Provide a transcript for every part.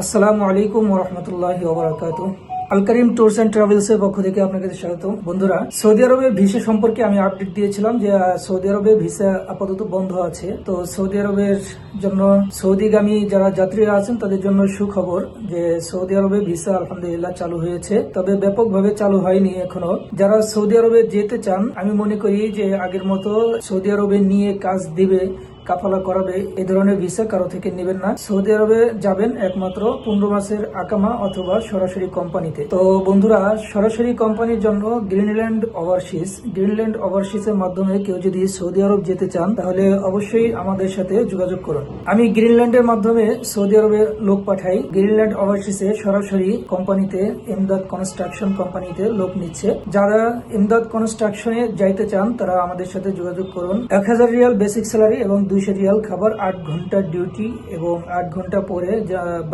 আসসালামু আলাইকুম ওয়া রাহমাতুল্লাহি ওয়া বারাকাতুহু। আল করিম ট্যুরস এন্ড ট্রাভেলস এর পক্ষ থেকে আপনাকে স্বাগত। বন্ধুরা, সৌদি আরবের ভিসা সম্পর্কে আমি আপডেট দিয়েছিলাম যে সৌদি আরবে ভিসা আপাতত বন্ধ আছে। তো সৌদি আরবের জন্য সৌদিগামী যারা যাত্রীরা আছেন তাদের জন্য সুখবর যে সৌদি আরবে ভিসা আলহামদুলিল্লাহ চালু হয়েছে, তবে ব্যাপকভাবে চালু হয়নি এখনো। যারা সৌদি আরবে যেতে চান, আমি মনে করি যে আগের মতো সৌদি আরবে নিয়ে কাজ দিবে, কাফালা করাবে, এই ধরনের ভিসা কারো থেকে নেবেন না। সৌদি আরবে যাবেন একমাত্র 15 মাসের আকামা অথবা সরাসরি কোম্পানিতে। তো বন্ধুরা, সরাসরি কোম্পানির জন্য গ্রিনল্যান্ড ওভারসিজ এর মাধ্যমে কেউ যদি সৌদি আরব যেতে চান তাহলে অবশ্যই আমাদের সাথে যোগাযোগ করুন। আমি গ্রিনল্যান্ডের মাধ্যমে সৌদি আরবে লোক পাঠাই। গ্রিনল্যান্ড ওভারসিজে সরাসরি কোম্পানিতে এমদাদ কনস্ট্রাকশন কোম্পানিতে লোক নিচ্ছে। যারা এমদাদ কনস্ট্রাকশনে যাইতে চান তারা আমাদের সাথে যোগাযোগ করুন। 1000 রিয়াল বেসিক স্যালারি এবং 200 রিয়াল খাবার, 8 ঘন্টার ডিউটি এবং 8 ঘন্টা পরে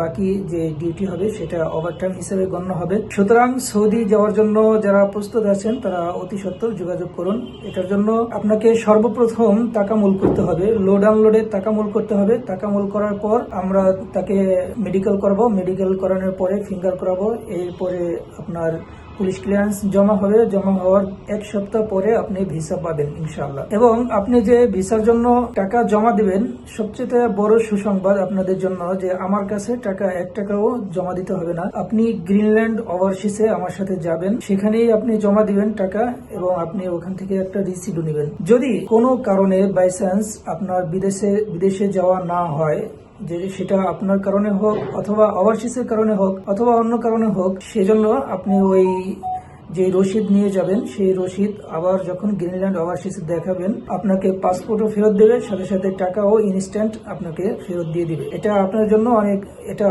বাকি যে ডিউটি হবে সেটা ওভারটাইম হিসেবে গণ্য হবে। সুতরাং সৌদি যাওয়ার জন্য যারা প্রস্তুত আছেন তারা অতি সত্বর যোগাযোগ করুন। এটার জন্য আপনাকে সর্বপ্রথম তাকামুল করতে হবে, লোড আনলোডের তাকামুল করতে হবে। তাকামুল করার পর আমরা তাকে মেডিকেল করব, মেডিকেল করানোর পরে ফিঙ্গার করাবো, এরপরে আপনার পুলিশ ক্লিয়ারেন্স জমা হবে। জমা হওয়ার 1 সপ্তাহ পরে আপনি ভিসা পাবেন ইনশাআল্লাহ। এবং আপনি যে ভিসার জন্য টাকা জমা দিবেন, সবচেয়ে বড় সুসংবাদ আপনাদের জন্য যে আমার কাছে টাকা 1 টাকাও জমা দিতে হবে না। আপনি গ্রিনল্যান্ড ওভারসিজে আমার সাথে যাবেন, সেখানেই আপনি জমা দিবেন টাকা এবং আপনি ওখান থেকে একটা রিসিটও নেবেন। যদি কোনো কারণে বাই চান্স আপনার বিদেশে যাওয়া না হয়, যে সেটা আপনার কারণে হোক অথবা ওভারসিজের কারণে হোক অথবা অন্য কারণে হোক, সেজন্য আপনি ওই যে রসিদ নিয়ে যাবেন সেই রসিদ আবার যখন গ্রিনল্যান্ড ওভারসিজ দেখাবেন আপনাকে পাসপোর্টও ফেরত দেবে, সাথে সাথে টাকাও ইনস্ট্যান্ট আপনাকে ফেরত দিয়ে দিবে। এটা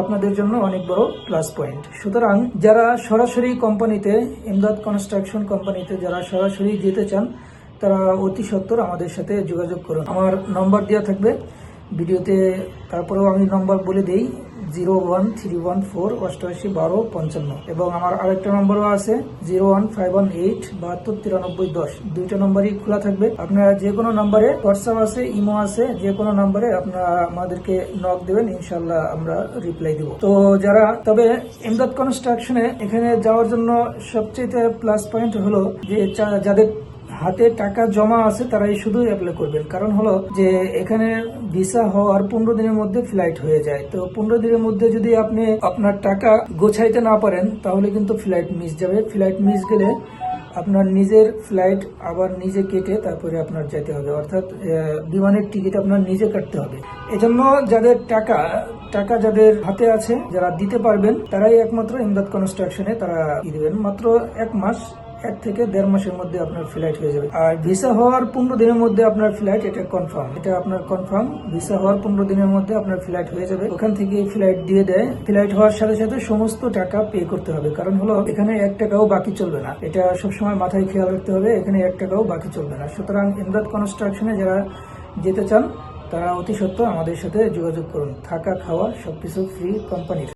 আপনাদের জন্য অনেক বড় প্লাস পয়েন্ট। সুতরাং যারা সরাসরি কোম্পানিতে এমদাদ কনস্ট্রাকশন কোম্পানিতে যারা সরাসরি যেতে চান তারা অতি সত্বর আমাদের সাথে যোগাযোগ করুন। আমার নম্বর দেওয়া থাকবে ভিডিওতে, তারপরেও আমি নম্বর বলে দিই 01314881255 এবং আমার আরেকটা নম্বরও আছে 01518729310। দুইটা নম্বরই খোলা থাকবে। আপনারা যে কোনো নম্বরে, হোয়াটসঅ্যাপ আছে, ইমো আছে, যে কোনো নম্বরে আপনারা আমাদেরকে নক দেবেন, ইনশাল্লাহ আমরা রিপ্লাই দিব। তো তবে এমদাদ কনস্ট্রাকশনে এখানে যাওয়ার জন্য সবচেয়ে প্লাস পয়েন্ট হলো যে যাদের হাতে টাকা জমা আছে তারাই শুধু অ্যাপ্লাই করবেন। কারণ হলো যে এখানে ভিসা হওয়ার 15 দিনের মধ্যে ফ্লাইট হয়ে যায়। তো 15 দিনের মধ্যে যদি আপনি আপনার টাকা গোছাইতে না পারেন তাহলে কিন্তু ফ্লাইট মিস যাবে। ফ্লাইট মিস গেলে আপনার নিজের ফ্লাইট আবার নিজে কেটে তারপরে আপনার যেতে হবে, অর্থাৎ বিমানের টিকিট আপনার নিজে কাটতে হবে। এজন্য যাদের টাকা যাদের হাতে আছে, যারা দিতে পারবেন, তারাই একমাত্র এমদাদ কনস্ট্রাকশনে তারা দিবেন। মাত্র 1 মাস, 1 থেকে 1.5 মাসের মধ্যে আপনার ফ্লাইট হয়ে যাবে। আর ভিসা হওয়ার 15 দিনের মধ্যে আপনার ফ্লাইট, এটা আপনার কনফার্ম। ভিসা হওয়ার 15 দিনের মধ্যে আপনার ফ্লাইট হয়ে যাবে। ওখান থেকে ফ্লাইট দিয়ে দেয়। ফ্লাইট হওয়ার সাথে সাথে সমস্ত টাকা পে করতে হবে। কারণ হলো এখানে 1 টাকাও বাকি চলবে না। এটা সবসময় মাথায় খেয়াল রাখতে হবে, এখানে 1 টাকাও বাকি চলবে না। সুতরাং এমদাদ কনস্ট্রাকশনে যারা যেতে চান তারা অতি সত্বর আমাদের সাথে যোগাযোগ করুন। থাকা খাওয়া সবকিছু ফ্রি কোম্পানির।